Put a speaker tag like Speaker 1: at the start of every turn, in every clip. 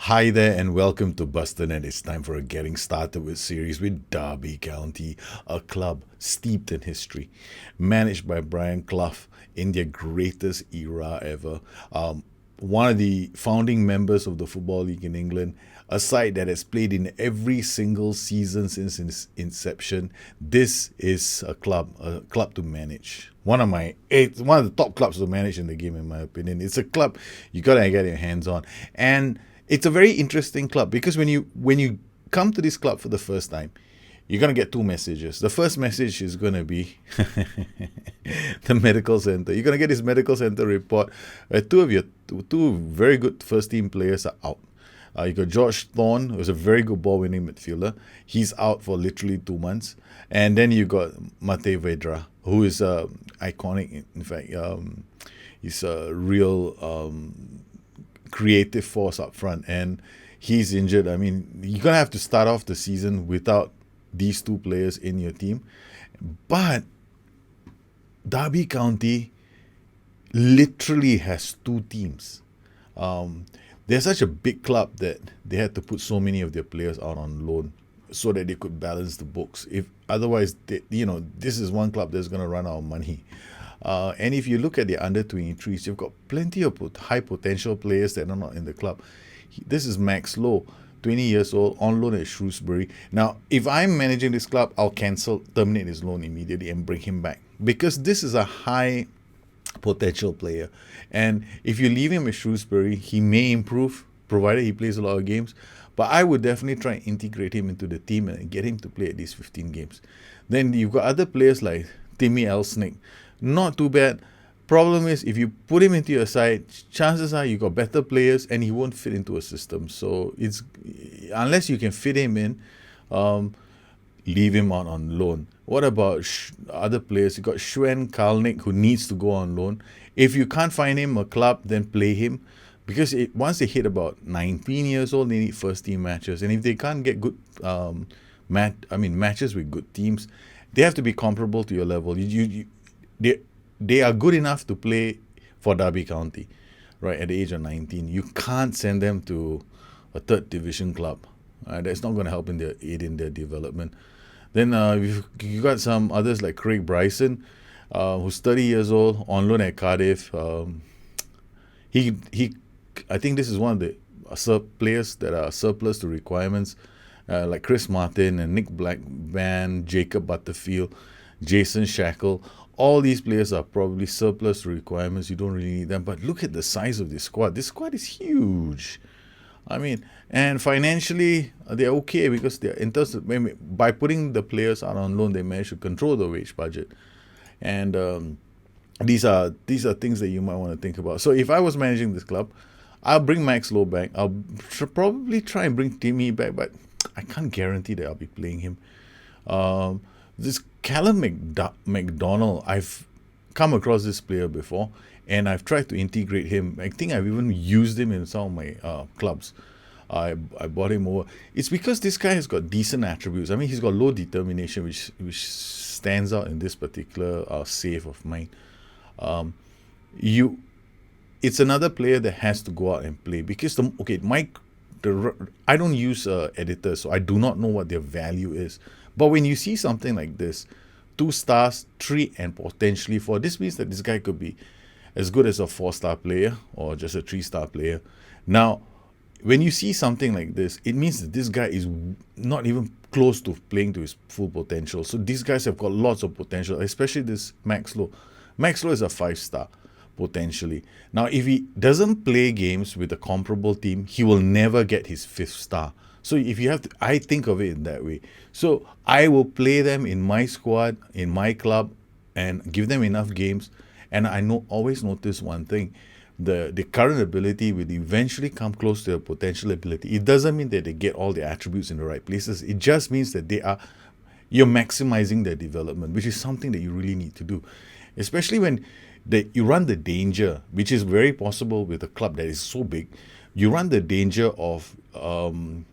Speaker 1: Hi there and welcome to Bustthenet. It's time for a getting started with series with Derby County, a club steeped in history, managed by Brian Clough in their greatest era ever. One of the founding members of the Football League in England, a side that has played in every single season since its inception. This is a club to manage. It's one of the top clubs to manage in the game, in my opinion. It's a club you gotta get your hands on, and it's a very interesting club because when you come to this club for the first time, you're gonna get two messages. The first message is gonna be the medical center. You're gonna get this medical center report where two very good first team players are out. You got George Thorne, who's a very good ball winning midfielder. He's out for literally 2 months. And then you got Mate Vedra, who is iconic. In fact, he's a real creative force up front, and he's injured. I mean, you're gonna have to start off the season without these two players in your team. But Derby County literally has two teams. They're such a big club that they had to put so many of their players out on loan so that they could balance the books. If otherwise, this is one club that's going to run out of money. And if you look at the under 23s, you've got plenty of high potential players that are not in the club. This is Max Lowe, 20 years old, on loan at Shrewsbury. Now, if I'm managing this club, I'll terminate his loan immediately and bring him back, because this is a high potential player. And if you leave him at Shrewsbury, he may improve, provided he plays a lot of games. But I would definitely try and integrate him into the team and get him to play at least 15 games. Then you've got other players like Timmy Elsnick. Not too bad. Problem is, if you put him into your side, chances are you got better players and he won't fit into a system. So it's unless you can fit him in, leave him out on loan. What about other players? You got Schwen Kalnick, who needs to go on loan. If you can't find him a club, then play him, because once they hit about 19 years old, they need first team matches, and if they can't get good matches with good teams, they have to be comparable to your level. They are good enough to play for Derby County, right, at the age of 19. You can't send them to a third division club. That's not going to help aid in their development. Then you got some others like Craig Bryson, who's 30 years old, on loan at Cardiff. I think this is one of the players that are surplus to requirements, like Chris Martin and Nick Blackburn, Jacob Butterfield, Jason Shackle. All these players are probably surplus to requirements. You don't really need them. But look at the size of this squad. This squad is huge. I mean, and financially, they're okay, because they're in terms of, by putting the players out on loan, they manage to control the wage budget. And these are things that you might want to think about. So if I was managing this club, I'll bring Max Lowe back. I'll probably try and bring Timmy back, but I can't guarantee that I'll be playing him. This Callum McDonald, I've come across this player before, and I've tried to integrate him. I think I've even used him in some of my clubs. I bought him over. It's because this guy has got decent attributes. I mean, he's got low determination, which stands out in this particular save of mine. It's another player that has to go out and play, because I don't use editors, so I do not know what their value is. But when you see something like this, 2 stars, 3, and potentially 4, this means that this guy could be as good as a 4-star player or just a 3-star player. Now, when you see something like this, it means that this guy is not even close to playing to his full potential. So these guys have got lots of potential, especially this Max Lowe. Max Lowe is a 5-star, potentially. Now, if he doesn't play games with a comparable team, he will never get his 5th star. So if you have to, I think of it in that way. So I will play them in my squad, in my club, and give them enough games. And I always notice one thing: the current ability will eventually come close to their potential ability. It doesn't mean that they get all the attributes in the right places. It just means that you're maximizing their development, which is something that you really need to do, especially when you run the danger, which is very possible with a club that is so big. You run the danger of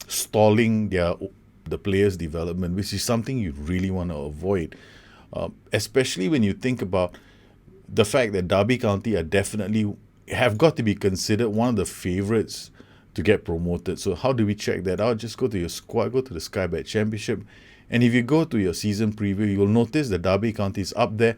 Speaker 1: stalling the players' development, which is something you really want to avoid, especially when you think about the fact that Derby County have got to be considered one of the favourites to get promoted. So how do we check that out? Just go to your squad, go to the Sky Bet Championship, and if you go to your season preview, you'll notice that Derby County is up there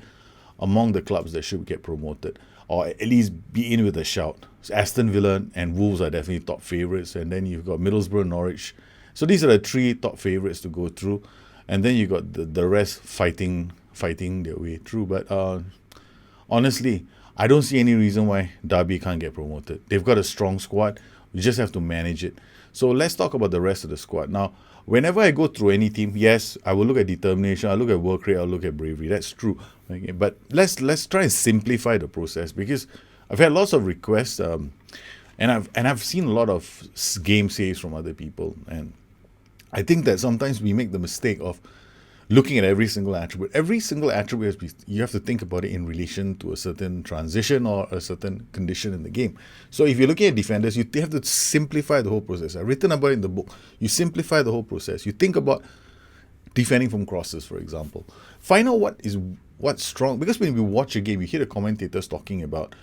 Speaker 1: among the clubs that should get promoted, or at least be in with a shout. So Aston Villa and Wolves are definitely top favourites, and then you've got Middlesbrough, Norwich. So these are the three top favourites to go through, and then you got the rest fighting their way through. But honestly, I don't see any reason why Derby can't get promoted. They've got a strong squad. You just have to manage it. So let's talk about the rest of the squad. Now, whenever I go through any team, yes, I will look at determination, I'll look at work rate, I'll look at bravery. That's true. Okay, but let's try and simplify the process, because I've had lots of requests, and I've seen a lot of game saves from other people, and I think that sometimes we make the mistake of looking at every single attribute. Every single attribute, you have to think about it in relation to a certain transition or a certain condition in the game. So if you're looking at defenders, you have to simplify the whole process. I've written about it in the book. You simplify the whole process. You think about defending from crosses, for example. Find out what's strong. Because when we watch a game, you hear the commentators talking about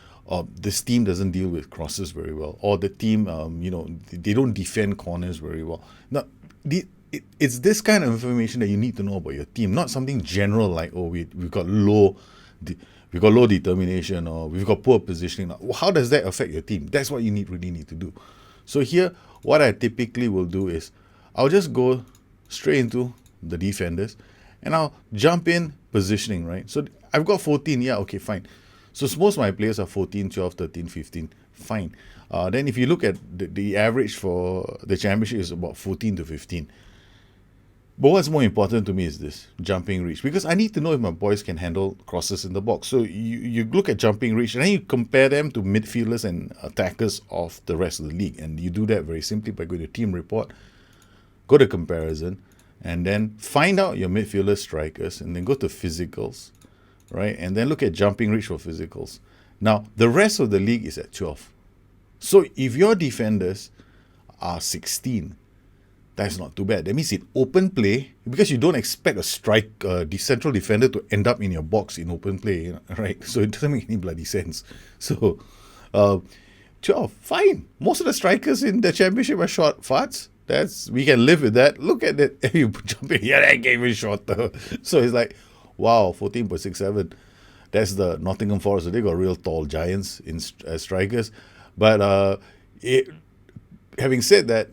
Speaker 1: this team doesn't deal with crosses very well, or the team, they don't defend corners very well. Now, it's this kind of information that you need to know about your team, not something general like, we've got low determination, or we've got poor positioning. How does that affect your team? That's what you really need to do. So here, what I typically will do is I'll just go straight into the defenders, and I'll jump in positioning, right? So I've got 14, yeah, okay, fine. So most of my players are 14, 12, 13, 15, fine. Then if you look at the average for the championship is about 14 to 15. But what's more important to me is this, jumping reach, because I need to know if my boys can handle crosses in the box. So you look at jumping reach, and then you compare them to midfielders and attackers of the rest of the league. And you do that very simply by going to team report, go to comparison, and then find out your midfielders, strikers, and then go to physicals, right? And then look at jumping reach for physicals. Now, the rest of the league is at 12. So if your defenders are 16, that's not too bad. That means in open play, because you don't expect the central defender to end up in your box in open play, right? So it doesn't make any bloody sense. So 12, fine. Most of the strikers in the championship are short farts. We can live with that. Look at that. You jump in, yeah, that game is shorter. So it's like, wow, 14.67. That's the Nottingham Forest. So they got real tall giants as strikers. But having said that,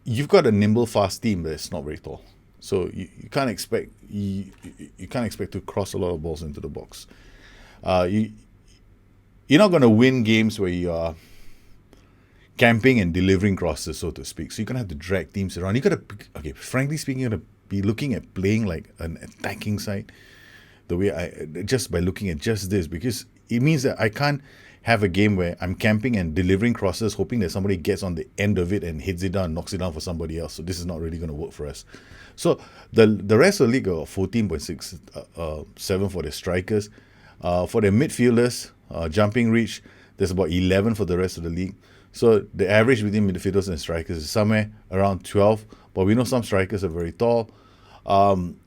Speaker 1: you've got a nimble, fast team that's not very tall, so you can't expect to cross a lot of balls into the box. You're not going to win games where you are camping and delivering crosses, so to speak. So you're going to have to drag teams around. Frankly speaking, you're going to be looking at playing like an attacking side. The way just by looking at just this, because it means that I can't have a game where I'm camping and delivering crosses, hoping that somebody gets on the end of it and hits it down, knocks it down for somebody else. So this is not really going to work for us. So the rest of the league are 14.67 for the strikers. For the midfielders, jumping reach, there's about 11 for the rest of the league. So the average between midfielders and strikers is somewhere around 12. But we know some strikers are very tall.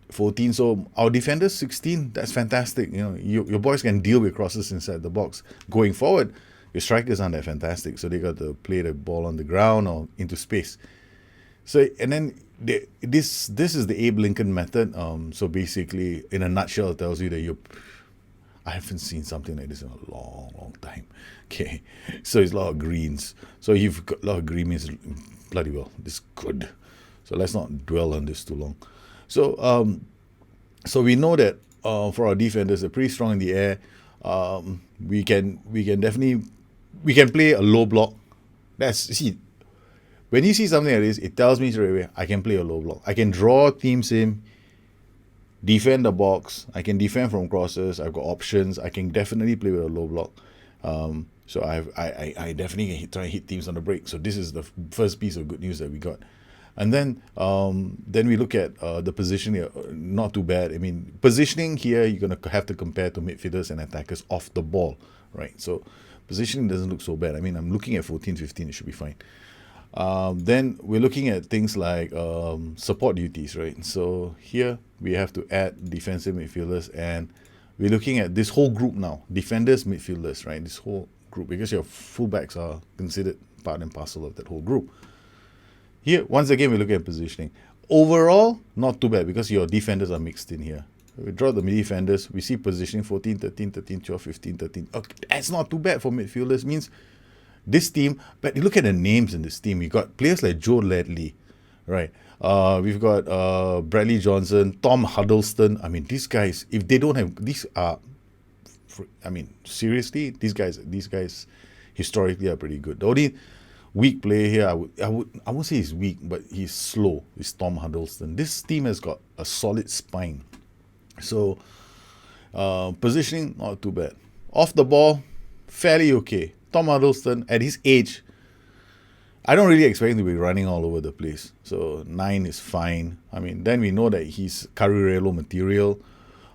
Speaker 1: 14. So our defenders 16. That's fantastic. Your boys can deal with crosses inside the box. Going forward, your strikers aren't that fantastic, so they got to play the ball on the ground or into space. So and then this is the Abe Lincoln Method. So basically, in a nutshell, it tells you that I haven't seen something like this in a long time. Okay, so it's a lot of greens. So you've got a lot of green means bloody well, this is good. So let's not dwell on this too long. So we know that for our defenders, they're pretty strong in the air. We can play a low block. When you see something like this, it tells me straight away I can play a low block. I can draw teams in, defend the box. I can defend from crosses. I've got options. I can definitely play with a low block. So I definitely can try and hit teams on the break. So this is the first piece of good news that we got. And then we look at the positioning. Not too bad. I mean, positioning here, you're going to have to compare to midfielders and attackers off the ball, right? So positioning doesn't look so bad. I mean, I'm looking at 14, 15. It should be fine. Then we're looking at things like support duties, right? So here we have to add defensive midfielders, and we're looking at this whole group now, defenders, midfielders, right? This whole group, because your fullbacks are considered part and parcel of that whole group. Here, once again, we look at positioning. Overall, not too bad because your defenders are mixed in here. We draw the defenders, we see positioning 14, 13, 13, 12, 15, 13. Okay, that's not too bad for midfielders. Means this team, but you look at the names in this team. You got players like Joe Ledley, right? We've got Bradley Johnson, Tom Huddleston. I mean, these guys, if they don't have these seriously, these guys historically are pretty good. The only weak player here, I won't say he's weak, but he's slow. Is Tom Huddleston. This team has got a solid spine. So positioning, not too bad. Off the ball, fairly okay. Tom Huddleston, at his age, I don't really expect him to be running all over the place. So 9 is fine. I mean, then we know that he's Carriero material,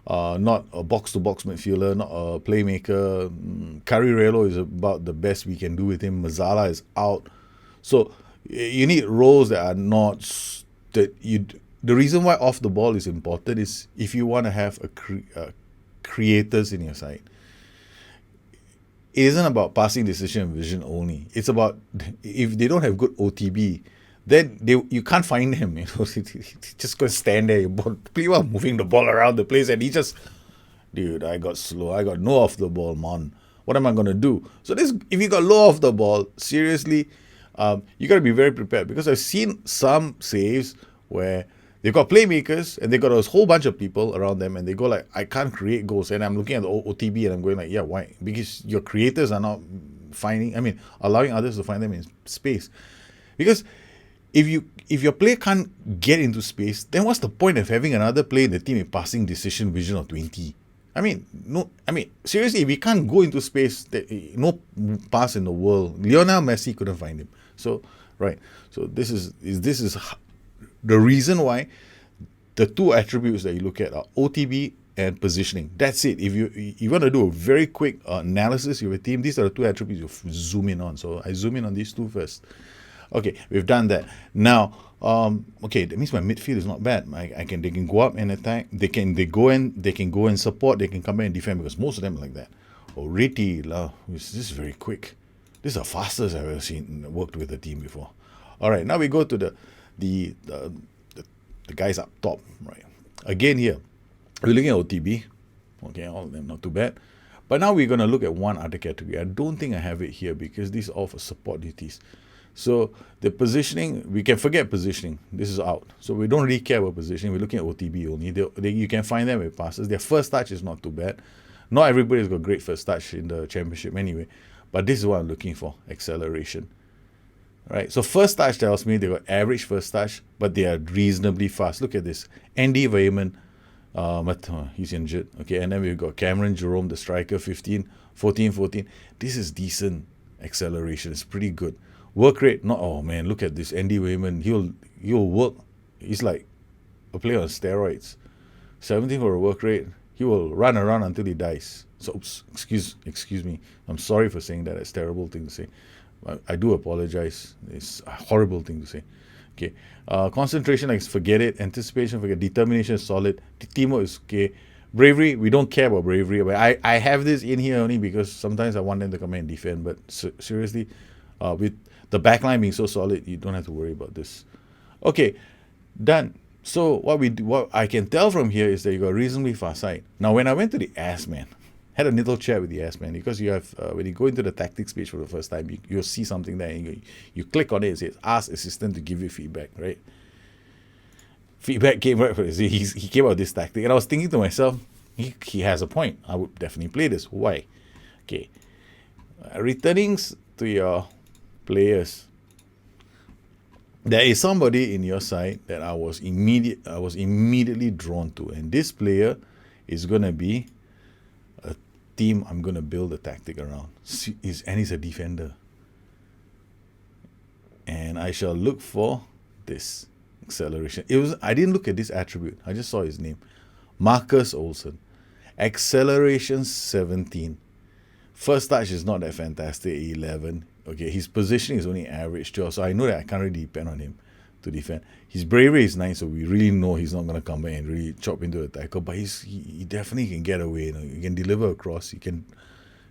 Speaker 1: not a box-to-box midfielder, not a playmaker. Carriero is about the best we can do with him. Mazzala is out. So you need roles that are not that you. The reason why off the ball is important is if you want to have creators in your side. It isn't about passing decision and vision only. It's about if they don't have good OTB, then you can't find them. You know, just go stand there. People are moving the ball around the place, and he just, dude, I got slow. I got no off the ball, man. What am I gonna do? So this, if you got low off the ball, seriously, you got to be very prepared because I've seen some saves where they've got playmakers and they've got a whole bunch of people around them and they go like, I can't create goals. And I'm looking at the OTB and I'm going like, yeah, why? Because your creators are not allowing others to find them in space. Because if your player can't get into space, then what's the point of having another player in the team with passing decision vision of 20? Seriously, if he can't go into space, no pass in the world. Lionel Messi couldn't find him. So, right. So this is the reason why the two attributes that you look at are OTB and positioning. That's it. If you want to do a very quick analysis of your team, these are the two attributes you zoom in on. So I zoom in on these two first. Okay, we've done that. Now, that means my midfield is not bad. They can go up and attack. They can go and support. They can come in and defend because most of them are like that. Reti, this is very quick. This is the fastest I've ever seen worked with a team before. All right, now we go to the guys up top, right? Again here, we're looking at OTB. Okay, all of them not too bad. But now we're going to look at one other category. I don't think I have it here because these are all for support duties. So the positioning, we can forget positioning. This is out. So we don't really care about positioning. We're looking at OTB only. You can find them with passes. Their first touch is not too bad. Not everybody's got great first touch in the championship anyway. But this is what I'm looking for, acceleration. Right, so first touch tells me they got average first touch, but they are reasonably fast. Look at this. Andy Weyman, he's injured. Okay, and then we've got Cameron Jerome, the striker, 14. This is decent acceleration. It's pretty good. Work rate, look at this. Andy Weyman, he'll work. He's like a player on steroids. 17 for a work rate. He will run around until he dies. So, excuse me. I'm sorry for saying that. It's a terrible thing to say. I do apologize. It's a horrible thing to say. Okay. Concentration, forget it. Anticipation, forget. Determination is solid. Teamwork is okay. Bravery, we don't care about bravery. But I have this in here only because sometimes I want them to come in and defend. But seriously, with the backline being so solid, you don't have to worry about this. Okay, done. So what I can tell from here is that you got a reasonably fast side. Now, when I went to the Ass Man, had a little chat with the Ass Man because you have when you go into the tactics page for the first time, you'll see something there and you click on it and says ask assistant to give you feedback, right? Feedback came right from he came out with this tactic, and I was thinking to myself, he has a point. I would definitely play this. Why? Okay, returnings to your players. There is somebody in your side that I was immediately drawn to, and this player is gonna be a team I'm gonna build a tactic around. And he's a defender, and I shall look for this acceleration. I didn't look at this attribute. I just saw his name, Marcus Olsen. Acceleration 17. First touch is not that fantastic, 11. Okay, his positioning is only average 12, so I know that I can't really depend on him to defend. His bravery is nice, so we really know he's not going to come back and really chop into a tackle, but he definitely can get away. He can deliver across.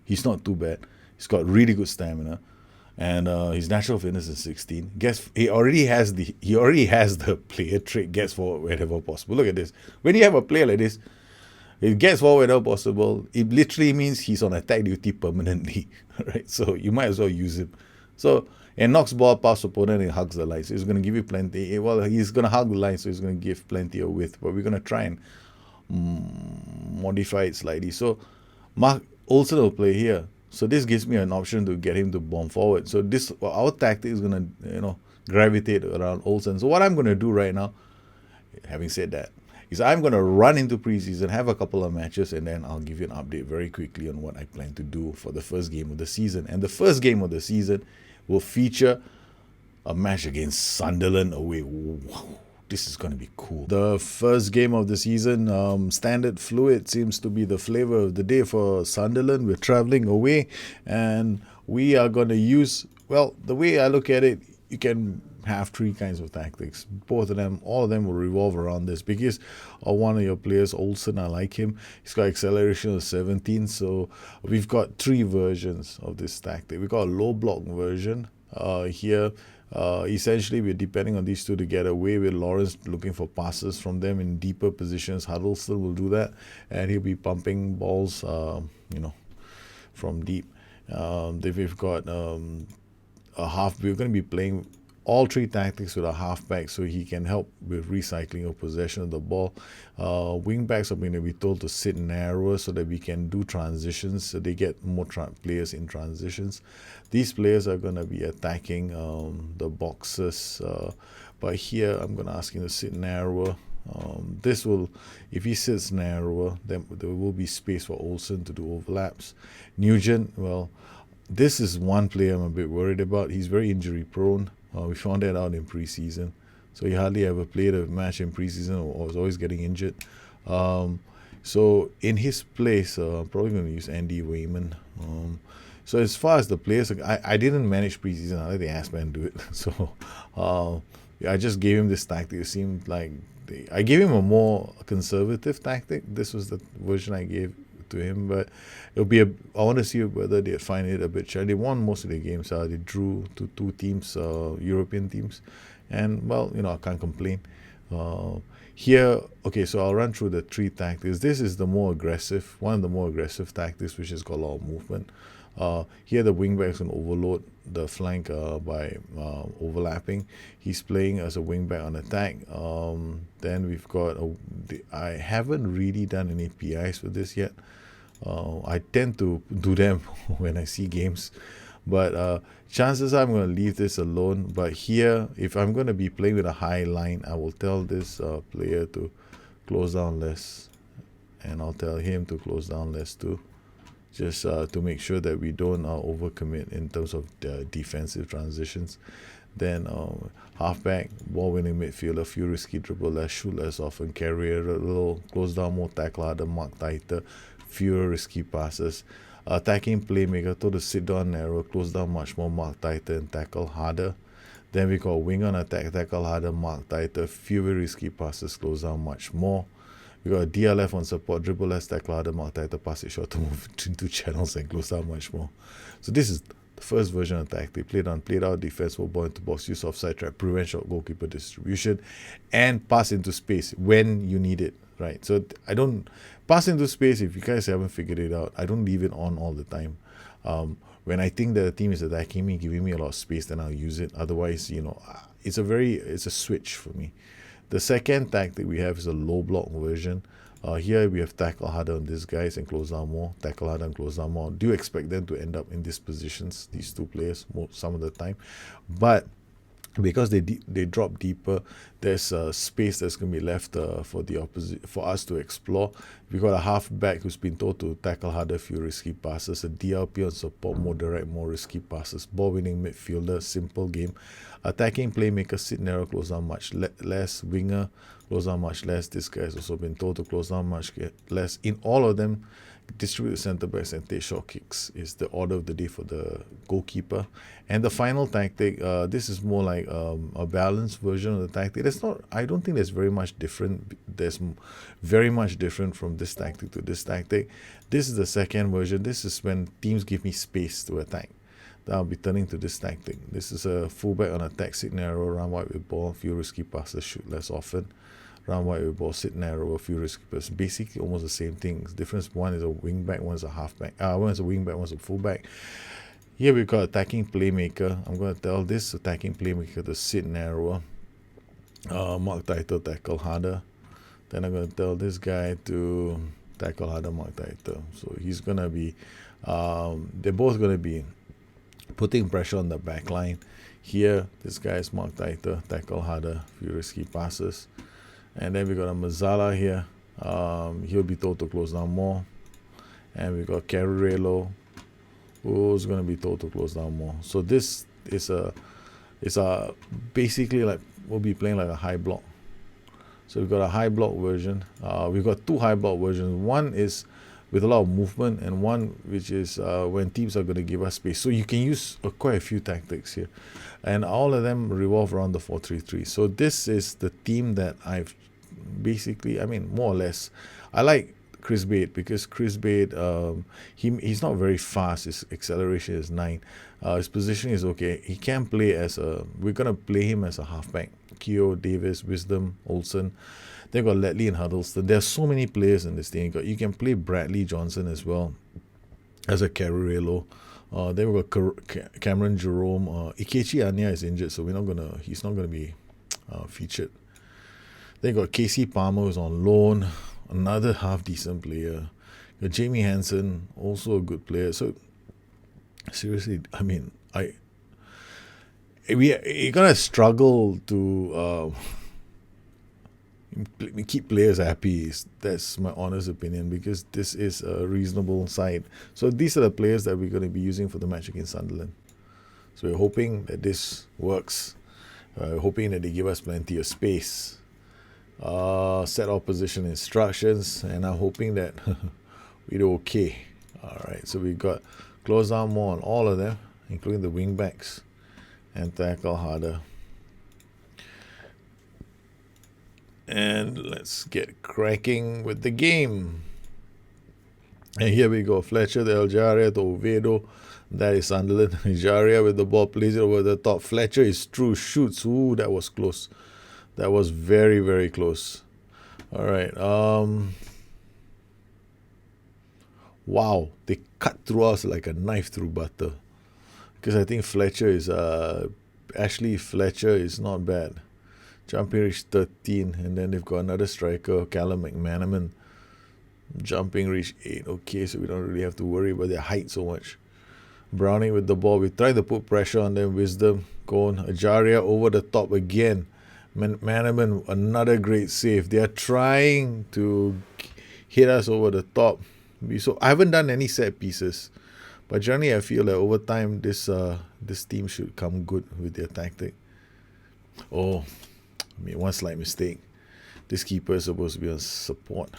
Speaker 1: He's not too bad. He's got really good stamina. and his natural fitness is 16. He already has the player trait, gets forward wherever possible. Look at this. When you have a player like this, it gets forward wherever possible. It literally means he's on attack duty permanently, right? So you might as well use him. So, and knocks ball past opponent and hugs the line. So he's going to give you plenty. Well, he's going to hug the line, so he's going to give plenty of width. But we're going to try and modify it slightly. So Mark Olsen will play here. So this gives me an option to get him to bomb forward. So our tactic is going to, gravitate around Olsen. So what I'm going to do right now, having said that, is I'm going to run into preseason, have a couple of matches, and then I'll give you an update very quickly on what I plan to do for the first game of the season. And the first game of the season will feature a match against Sunderland away. Wow, this is going to be cool. The first game of the season, standard fluid seems to be the flavor of the day for Sunderland. We're traveling away, and we are going to use, well, the way I look at it, you can have three kinds of tactics. Both of them, all of them will revolve around this, because one of your players, Olsen, I like him. He's got acceleration of 17, so we've got three versions of this tactic. We've got a low block version here. Essentially, we're depending on these two to get away, with Lawrence looking for passes from them in deeper positions. Huddleston will do that, and he'll be pumping balls, from deep. Then we've got a half. We're going to be playing all three tactics with a halfback, so he can help with recycling of possession of the ball. Wing backs are going to be told to sit narrower so that we can do transitions, so they get more players in transitions. These players are going to be attacking the boxes, but here I'm going to ask him to sit narrower. If he sits narrower, then there will be space for Olsen to do overlaps. Nugent, well, this is one player I'm a bit worried about. He's very injury prone. We found that out in preseason. So he hardly ever played a match in preseason, or was always getting injured. So in his place, I'm probably going to use Andy Wayman. So as far as the players, I didn't manage preseason. I let the ass man do it. So I just gave him this tactic. It seemed like I gave him a more conservative tactic. This was the version I gave to him, but I want to see whether they find it a bit challenging. They won most of the games. They drew to two teams, European teams, and well, I can't complain. Here, okay, so I'll run through the three tactics. This is one of the more aggressive tactics, which has got a lot of movement. Here the wingbacks can overload the flank by overlapping. He's playing as a wingback on attack. Then we've got I haven't really done any PIs with this yet. I tend to do them when I see games, but chances are I'm going to leave this alone. But here, if I'm going to be playing with a high line, I will tell this player to close down less, and I'll tell him to close down less too, just to make sure that we don't overcommit in terms of the defensive transitions. Then halfback, ball-winning midfielder, few risky dribble less, shoot less often, carry a little, close down more, tackle harder, mark tighter, fewer risky passes. Attacking playmaker, told to sit down narrow, close down much more, mark tighter, and tackle harder. Then we got wing on attack, tackle harder, mark tighter, fewer risky passes, close down much more. We got a DLF on support, dribble less, tackle harder, mark tighter, pass it short to move into channels and close down much more. So this is the first version of tactic. Played out defense, ball into box, use offside trap, prevent shot goalkeeper distribution, and pass into space when you need it, right? So I don't pass into space, if you guys haven't figured it out, I don't leave it on all the time. When I think that the team is attacking me, giving me a lot of space, then I'll use it. Otherwise, it's a switch for me. The second tactic we have is a low block version. Here we have tackle harder on these guys and close down more. Tackle harder and close down more. Do you expect them to end up in these positions, these two players, some of the time? But because they drop deeper, there's space that's going to be left for us to explore. We got a halfback who's been told to tackle harder, few risky passes. A DLP on support, more direct, more risky passes. Ball-winning midfielder, simple game. Attacking playmaker, sit narrow, close down much less. Winger, close down much less. This guy has also been told to close down much less. In all of them, distribute the centre backs and take short kicks is the order of the day for the goalkeeper. And the final tactic, this is more like a balanced version of the tactic. I don't think there's very much different. There's very much different from this tactic to this tactic. This is the second version. This is when teams give me space to attack. I'll be turning to this tactic. This is a fullback on attack, sit narrow, run wide with ball, few risky passes, shoot less often. Run wide with ball, sit narrow, a few risky passes. Basically almost the same thing. The difference, one is a wing back, one is a halfback. One is a wing back, one is a fullback. Here we've got attacking playmaker. I'm going to tell this attacking playmaker to sit narrower. Mark tighter, tackle harder. Then I'm going to tell this guy to tackle harder, mark tighter. So he's going to be, they're both going to be putting pressure on the back line. Here, this guy is mark tighter, tackle harder, few risky passes. And then we got a Mazzala here. He'll be told to close down more. And we got Carrello, who's going to be told to close down more. So this is a basically like we'll be playing like a high block. So we've got a high block version. We've got two high block versions. One is with a lot of movement, and one which is when teams are going to give us space. So you can use quite a few tactics here, and all of them revolve around the 4-3-3. So this is the team that I've basically, I mean, more or less, I like Chris Bate because Chris Bate, he's not very fast. His acceleration is 9. His position is okay. He can play as we're going to play him as a halfback. Keogh, Davis, Wisdom, Olsen. They've got Ledley and Huddleston. There's so many players in this team. You can play Bradley Johnson as well as a Carrello. Then we've got Cameron Jerome. Ikechi Anya is injured, so he's not gonna be featured. Then got Casey Palmer, who's on loan, another half decent player. Got Jamie Hansen, also a good player. So seriously, I mean, we're gonna struggle to keep players happy. That's my honest opinion, because this is a reasonable side. So these are the players that we're going to be using for the match against Sunderland. So we're hoping that this works. Hoping that they give us plenty of space. Set opposition instructions, and I'm hoping that we do okay. Alright, so we got close down more on all of them, including the wing backs, and tackle harder. And let's get cracking with the game. And here we go. Fletcher to Aljaria to Oviedo. That is Sunderland. Aljaria with the ball, plays it over the top. Fletcher is through, shoots. Ooh, that was close. That was very, very close. All right. Wow. They cut through us like a knife through butter. Because I think Fletcher is... Ashley Fletcher is not bad. Jumping reach 13, and then they've got another striker, Callum McManaman. Jumping reach 8. Okay, so we don't really have to worry about their height so much. Browning with the ball. We try to put pressure on them. Wisdom, Cone, Ajaria over the top again. McManaman, another great save. They are trying to hit us over the top. So I haven't done any set pieces, but generally I feel that over time this team should come good with their tactic. Oh, I made one slight mistake. This keeper is supposed to be on support.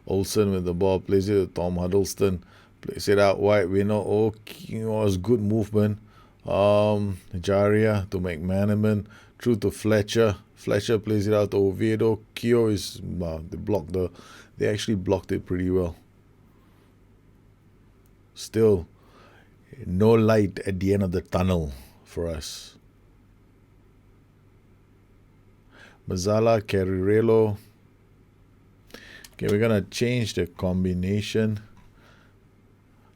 Speaker 1: Olsen with the ball, plays it to Tom Huddleston, plays it out wide. We know, it was good movement. Jaria to McManaman, through to Fletcher. Fletcher plays it out to Oviedo. Keogh is they actually blocked it pretty well. Still, no light at the end of the tunnel for us. Mazzala, Carrello. Okay, we're going to change the combination.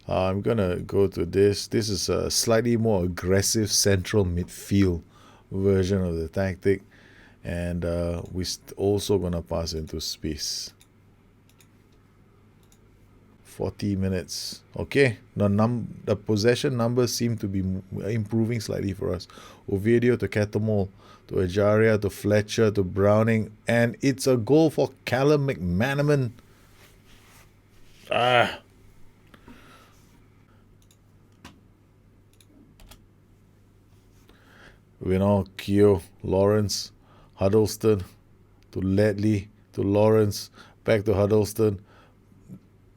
Speaker 1: I'm going to go to this. This is a slightly more aggressive central midfield version of the tactic. And we're also going to pass into space. 40 minutes. Okay, the possession numbers seem to be improving slightly for us. Oviedo to Catamol, to Ajaria, to Fletcher, to Browning, and it's a goal for Callum McManaman. We know Keogh, Lawrence, Huddleston, to Ledley, to Lawrence, back to Huddleston.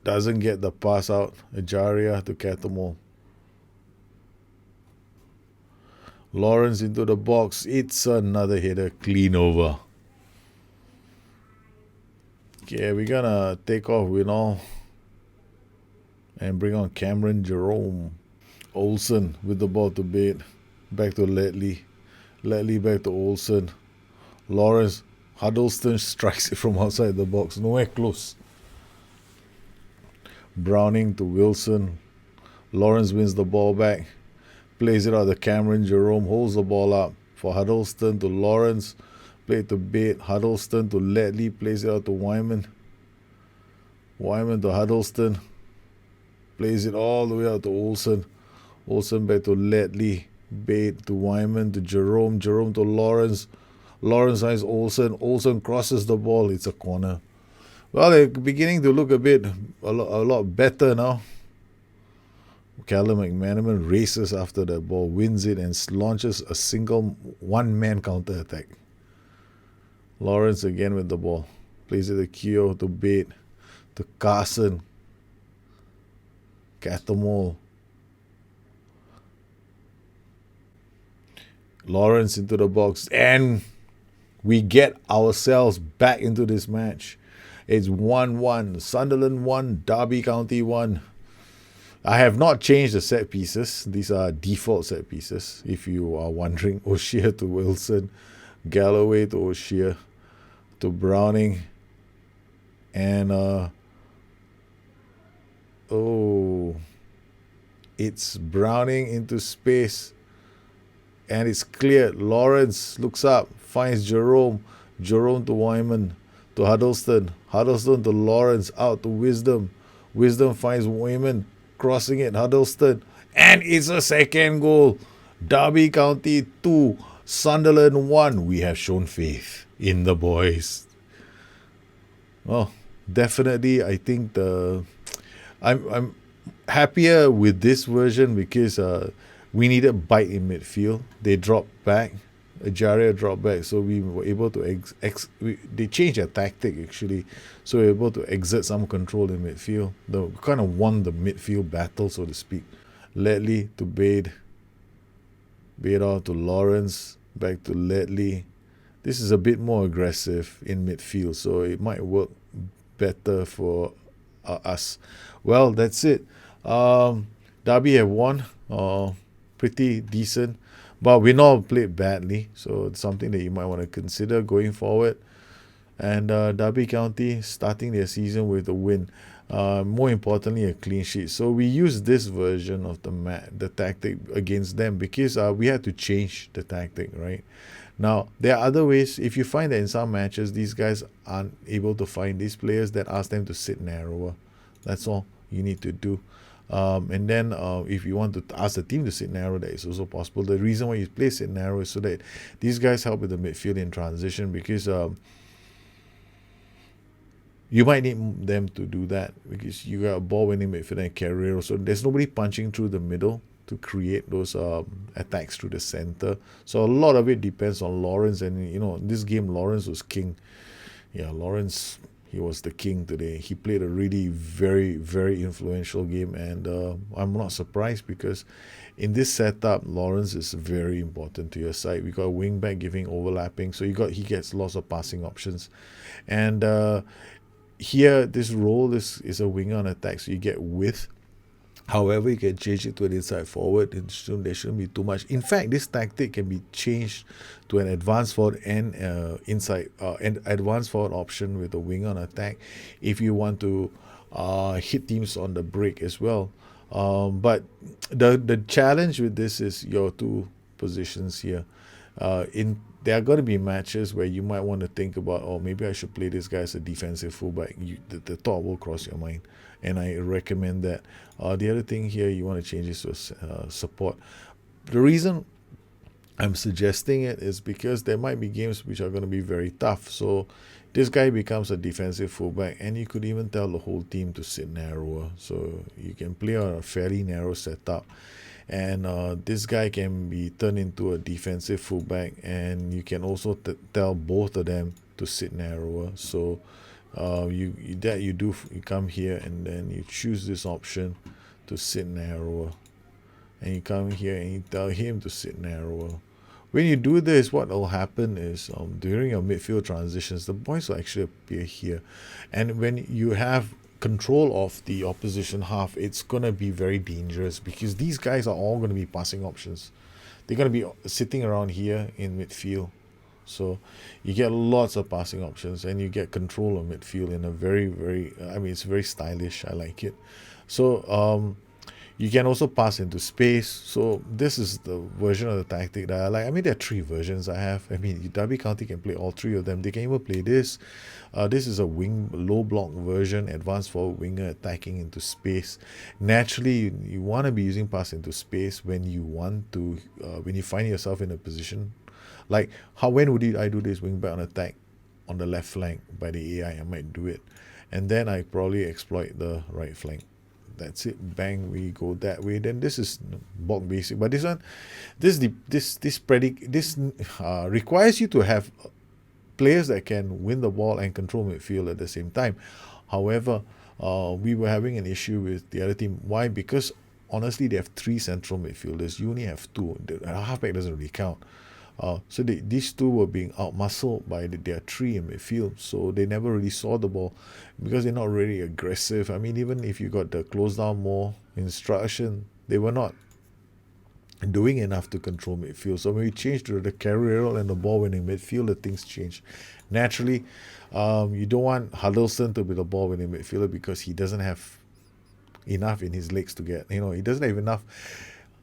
Speaker 1: Doesn't get the pass out. Ajaria to Catamol. Lawrence into the box. It's another header. Clean over. Okay, we're gonna take off Winall. and bring on Cameron Jerome. Olsen with the ball to bait. Back to Ledley. Ledley back to Olsen. Lawrence. Huddleston strikes it from outside the box. Nowhere close. Browning to Wilson. Lawrence wins the ball back. Plays it out to Cameron Jerome. Holds the ball up for Huddleston to Lawrence. Play to bait. Huddleston to Ledley. Plays it out to Wyman. Wyman to Huddleston. Plays it all the way out to Olsen. Olsen back to Ledley. Bait to Wyman to Jerome. Jerome to Lawrence. Lawrence has Olsen. Olsen crosses the ball. It's a corner. Well, they're beginning to look a lot better now. Callum McManaman races after the ball, wins it, and launches a single one-man counter-attack. Lawrence again with the ball. Plays it to Keogh, to Bate, to Carson. Catamol. Lawrence into the box. And we get ourselves back into this match. It's 1-1. Sunderland 1, Derby County 1. I have not changed the set pieces. These are default set pieces, if you are wondering. O'Shea to Wilson. Galloway to O'Shea. To Browning. And, it's Browning into space. And it's cleared. Lawrence looks up, finds Jerome. Jerome to Wyman. To Huddleston. Huddleston to Lawrence. Out to Wisdom. Wisdom finds Wyman. Crossing it. Huddleston. And it's a second goal. Derby County 2. Sunderland 1. We have shown faith in the boys. Well, definitely I think I'm happier with this version because we needed bite in midfield. They dropped back. Ajaria dropped back, so we were able to they changed their tactic actually, so we were able to exert some control in midfield. They kind of won the midfield battle, so to speak. Ledley to Bade out to Lawrence, back to Ledley. This is a bit more aggressive in midfield, so it might work better for us. Well, that's it. Derby have won, pretty decent. But we not played badly, so it's something that you might want to consider going forward. And Derby County starting their season with a win. More importantly, a clean sheet. So we used this version of the tactic against them because we had to change the tactic, right? Now, there are other ways. If you find that in some matches, these guys aren't able to find these players, then ask them to sit narrower. That's all you need to do. And then if you want to ask the team to sit narrow, that is also possible. The reason why you play sit narrow is so that these guys help with the midfield in transition because you might need them to do that because you got a ball-winning midfielder and carrier. So there's nobody punching through the middle to create those attacks through the center. So a lot of it depends on Lawrence. And, in this game, Lawrence was king. Yeah, Lawrence... He was the king today. He played a really very, very influential game, and I'm not surprised because in this setup, Lawrence is very important to your side. We got a wing back giving overlapping, so he gets lots of passing options, and here this role is a winger on attack, so you get width. However, you can change it to an inside forward. There shouldn't be too much. In fact, this tactic can be changed to an advanced forward and advanced forward option with a wing on attack if you want to hit teams on the break as well. But the challenge with this is your two positions here. There are going to be matches where you might want to think about, maybe I should play this guy as a defensive fullback. The thought will cross your mind, and I recommend that. The other thing here you want to change is to support. The reason I'm suggesting it is because there might be games which are going to be very tough. So this guy becomes a defensive fullback, and you could even tell the whole team to sit narrower. So you can play on a fairly narrow setup. And this guy can be turned into a defensive fullback, and you can also tell both of them to sit narrower. So you come here and then you choose this option to sit narrower, and you come here and you tell him to sit narrower. When you do this, what will happen is during your midfield transitions, the boys will actually appear here, and when you have control of the opposition half, it's going to be very dangerous because these guys are all going to be passing options. They're going to be sitting around here in midfield. So you get lots of passing options and you get control of midfield in a very, very, I mean, it's very stylish. I like it. So you can also pass into space. So this is the version of the tactic that I like. I mean, there are three versions I have. I mean, Derby County can play all three of them. They can even play this. This is a wing low block version, advanced forward winger attacking into space. Naturally, you want to be using pass into space when you want to, when you find yourself in a position like when would I do this wing back on attack on the left flank by the AI? I might do it, and then I probably exploit the right flank. That's it. Bang, we go that way. Then this is bulk basic, but this one, this requires you to have players that can win the ball and control midfield at the same time. However, we were having an issue with the other team. Why? Because honestly, they have three central midfielders. You only have two. The halfback doesn't really count. So these two were being outmuscled by their three in midfield, so they never really saw the ball because they're not really aggressive. I mean, even if you got the close down more instruction, they were not doing enough to control midfield. So when we changed to the carrier and the ball winning midfielder, things changed. Naturally, you don't want Huddleston to be the ball winning midfielder because he doesn't have enough in his legs to get, he doesn't have enough,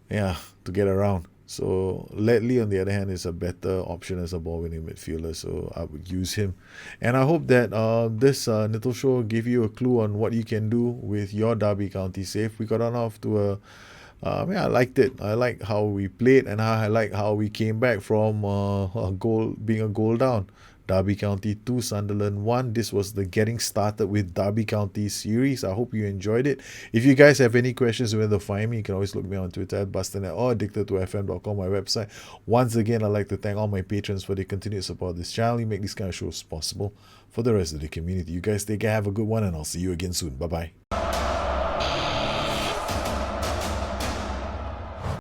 Speaker 1: to get around. So Ledley, on the other hand, is a better option as a ball-winning midfielder, so I would use him. And I hope that this little show gave you a clue on what you can do with your Derby County save. We got on off to I liked it. I like how we played, and I like how we came back from being a goal down. Derby County 2, Sunderland 1. This was the Getting Started with Derby County series. I hope you enjoyed it. If you guys have any questions where to find me, you can always look me on Twitter at Bustthenet or addicted2fm.com, my website. Once again, I'd like to thank all my patrons for their continued support of this channel. You make these kind of shows possible for the rest of the community. You guys take care, have a good one, and I'll see you again soon. Bye-bye.